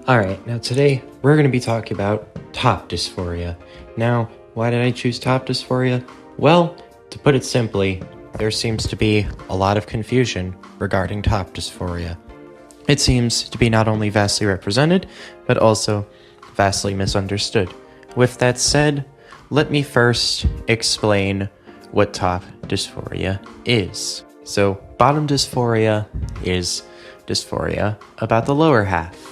Alright, now today we're going to be talking about top dysphoria. Now, why did I choose top dysphoria? Well, to put it simply, there seems to be a lot of confusion regarding top dysphoria. It seems to be not only vastly represented, but also vastly misunderstood. With that said, let me first explain what top dysphoria is. So, bottom dysphoria is dysphoria about the lower half.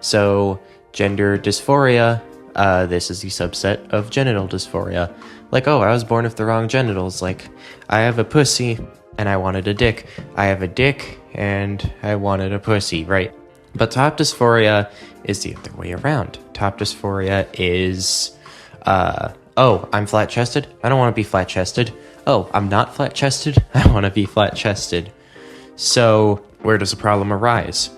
So, gender dysphoria, this is the subset of genital dysphoria. Like, oh, I was born with the wrong genitals. Like, I have a pussy and I wanted a dick. I have a dick and I wanted a pussy, right? But top dysphoria is the other way around. Top dysphoria is, oh, I'm flat-chested? I don't want to be flat-chested. Oh, I'm not flat-chested? I want to be flat-chested. So, where does the problem arise?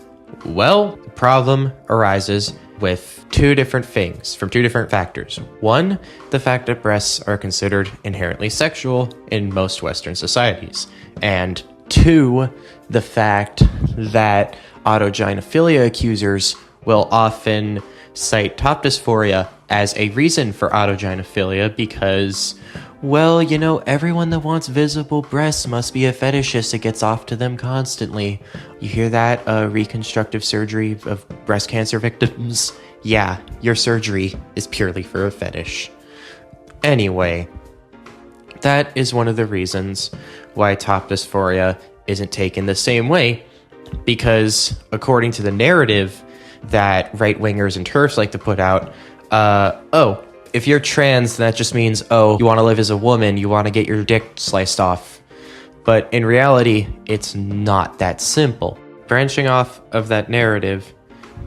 Well, the problem arises with two different things, from two different factors. One, the fact that breasts are considered inherently sexual in most Western societies. And two, the fact that autogynephilia accusers will often cite top dysphoria as a reason for autogynephilia because, well, you know, everyone that wants visible breasts must be a fetishist that gets off to them constantly. You hear that? Reconstructive surgery of breast cancer victims? Yeah, your surgery is purely for a fetish. Anyway, that is one of the reasons why top dysphoria isn't taken the same way, because according to the narrative that right-wingers and TERFs like to put out, oh, if you're trans, that just means, oh, you want to live as a woman, you want to get your dick sliced off. But in reality, it's not that simple. Branching off of that narrative,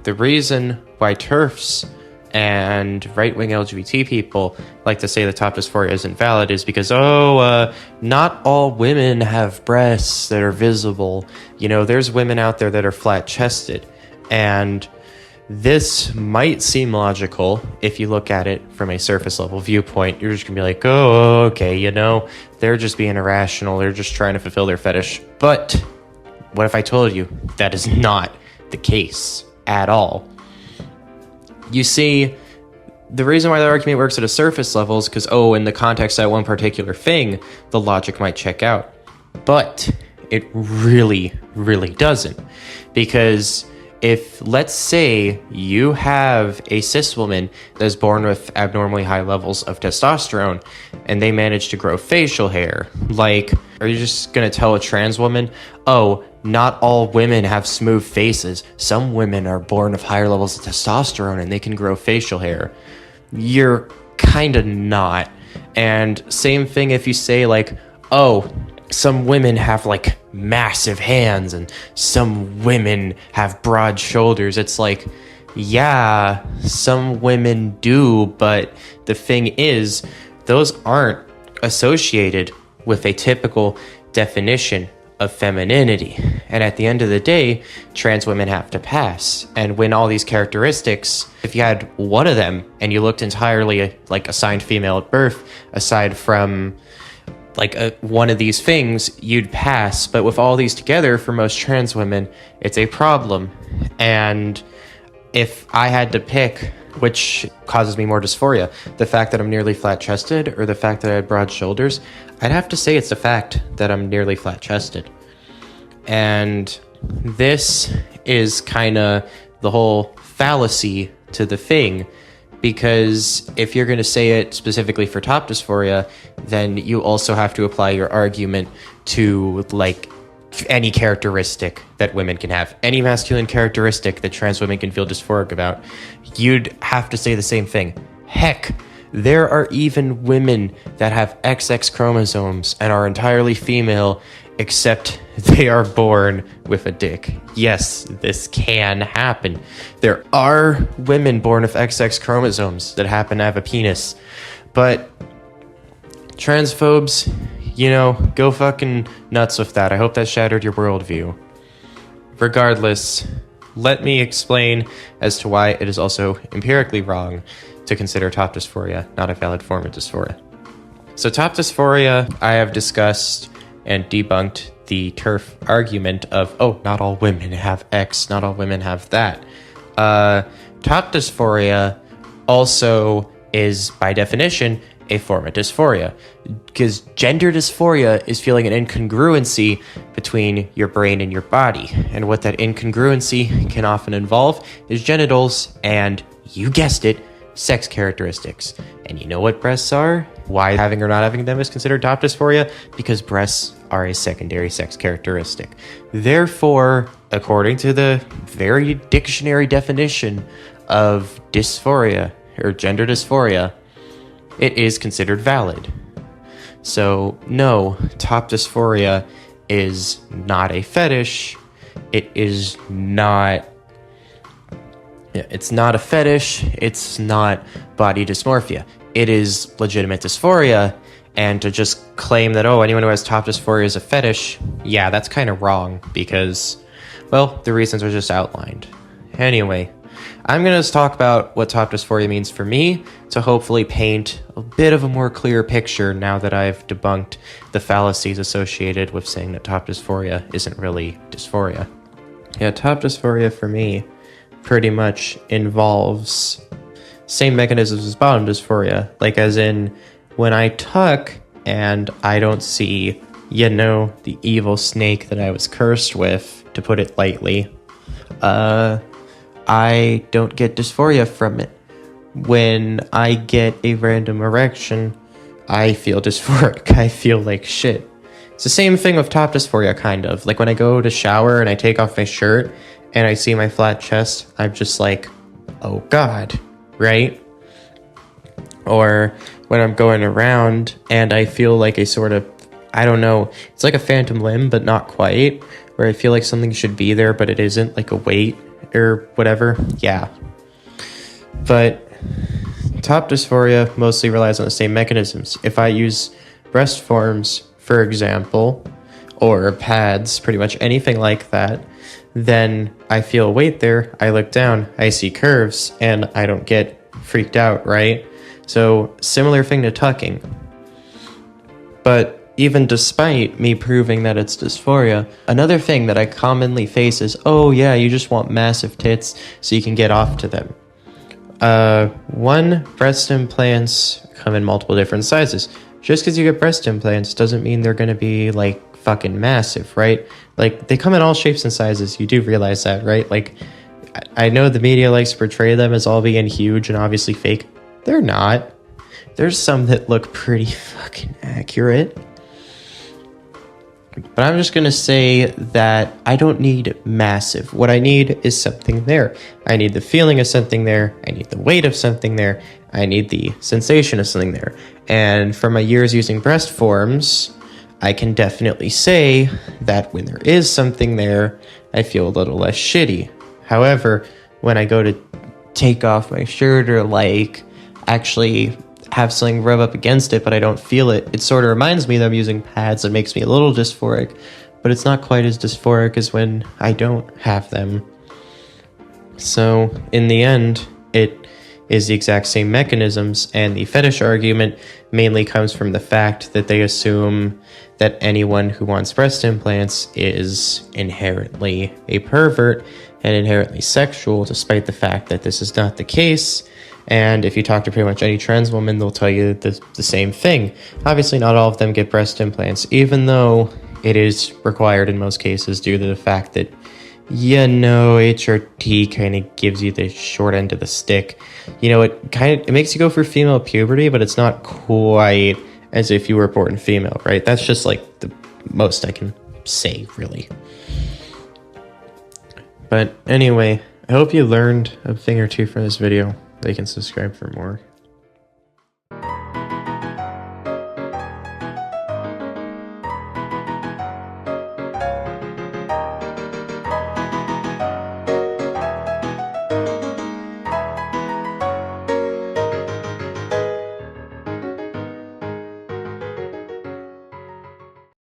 the reason why TERFs and right-wing LGBT people like to say that top dysphoria isn't valid is because, not all women have breasts that are visible. You know, there's women out there that are flat-chested. And this might seem logical if you look at it from a surface level viewpoint. You're just gonna be like, oh, okay, you know, they're just being irrational. They're just trying to fulfill their fetish. But what if I told you that is not the case at all? You see, the reason why the argument works at a surface level is because, oh, in the context of that one particular thing, the logic might check out. But it really, really doesn't. Because if, let's say, you have a cis woman that's born with abnormally high levels of testosterone and they manage to grow facial hair, like, are you just going to tell a trans woman, oh, not all women have smooth faces. Some women are born with higher levels of testosterone and they can grow facial hair? You're kind of not. And same thing if you say, like, oh, some women have like massive hands and some women have broad shoulders. It's like, yeah, some women do, but the thing is, those aren't associated with a typical definition of femininity. And at the end of the day, trans women have to pass. And when all these characteristics, if you had one of them and you looked entirely like assigned female at birth, aside from like one of these things, you'd pass. But with all these together, for most trans women, it's a problem. And if I had to pick which causes me more dysphoria, the fact that I'm nearly flat-chested or the fact that I had broad shoulders, I'd have to say it's the fact that I'm nearly flat-chested. And this is kind of the whole fallacy to the thing, because if you're going to say it specifically for top dysphoria, then you also have to apply your argument to, like, any characteristic that women can have. Any masculine characteristic that trans women can feel dysphoric about, you'd have to say the same thing. Heck, there are even women that have XX chromosomes and are entirely female, except they are born with a dick. Yes, this can happen. There are women born with XX chromosomes that happen to have a penis. But transphobes, you know, go fucking nuts with that. I hope that shattered your worldview. Regardless, let me explain as to why it is also empirically wrong to consider top dysphoria not a valid form of dysphoria. So top dysphoria, I have discussed and debunked the TERF argument of, oh, not all women have X, not all women have that. Top dysphoria also is, by definition, a form of dysphoria, because gender dysphoria is feeling an incongruency between your brain and your body, and what that incongruency can often involve is genitals and, you guessed it, sex characteristics. And you know what breasts are? Why having or not having them is considered top dysphoria? Because breasts are a secondary sex characteristic. Therefore, according to the very dictionary definition of dysphoria or gender dysphoria, it is considered valid. So no, top dysphoria is not a fetish. It's not a fetish. It's not body dysmorphia. It is legitimate dysphoria. And to just claim that, oh, anyone who has top dysphoria is a fetish, yeah, that's kind of wrong because, well, the reasons are just outlined. Anyway, I'm going to talk about what top dysphoria means for me to hopefully paint a bit of a more clear picture now that I've debunked the fallacies associated with saying that top dysphoria isn't really dysphoria. Yeah, top dysphoria for me pretty much involves same mechanisms as bottom dysphoria, like as in when I tuck and I don't see, the evil snake that I was cursed with, to put it lightly, I don't get dysphoria from it. When I get a random erection, I feel dysphoric. I feel like shit. It's the same thing with top dysphoria, kind of. Like when I go to shower and I take off my shirt and I see my flat chest, I'm just like, oh God, right? Or when I'm going around and I feel like a sort of, I don't know, it's like a phantom limb, but not quite, where I feel like something should be there, but it isn't, like a weight or whatever. Yeah. But top dysphoria mostly relies on the same mechanisms. If I use breast forms, for example, or pads, pretty much anything like that, then I feel weight there, I look down, I see curves, and I don't get freaked out, right? So, similar thing to tucking. But even despite me proving that it's dysphoria, another thing that I commonly face is, oh yeah, you just want massive tits so you can get off to them. Breast implants come in multiple different sizes. Just because you get breast implants doesn't mean they're going to be, like, fucking massive, right? Like, they come in all shapes and sizes. You do realize that, right? Like, I know the media likes to portray them as all being huge and obviously fake. They're not. There's some that look pretty fucking accurate. But I'm just going to say that I don't need massive. What I need is something there. I need the feeling of something there. I need the weight of something there. I need the sensation of something there. And from my years using breast forms, I can definitely say that when there is something there, I feel a little less shitty. However, when I go to take off my shirt or like actually have something rub up against it, but I don't feel it, it sort of reminds me that I'm using pads and makes me a little dysphoric, but it's not quite as dysphoric as when I don't have them. So in the end, it is the exact same mechanisms, and the fetish argument mainly comes from the fact that they assume that anyone who wants breast implants is inherently a pervert and inherently sexual, despite the fact that this is not the case. And if you talk to pretty much any trans woman, they'll tell you the same thing. Obviously, not all of them get breast implants, even though it is required in most cases due to the fact that, HRT kind of gives you the short end of the stick. It makes you go for female puberty, but it's not quite as if you were born female, right? That's just like the most I can say, really. But anyway, I hope you learned a thing or two from this video. They can subscribe for more.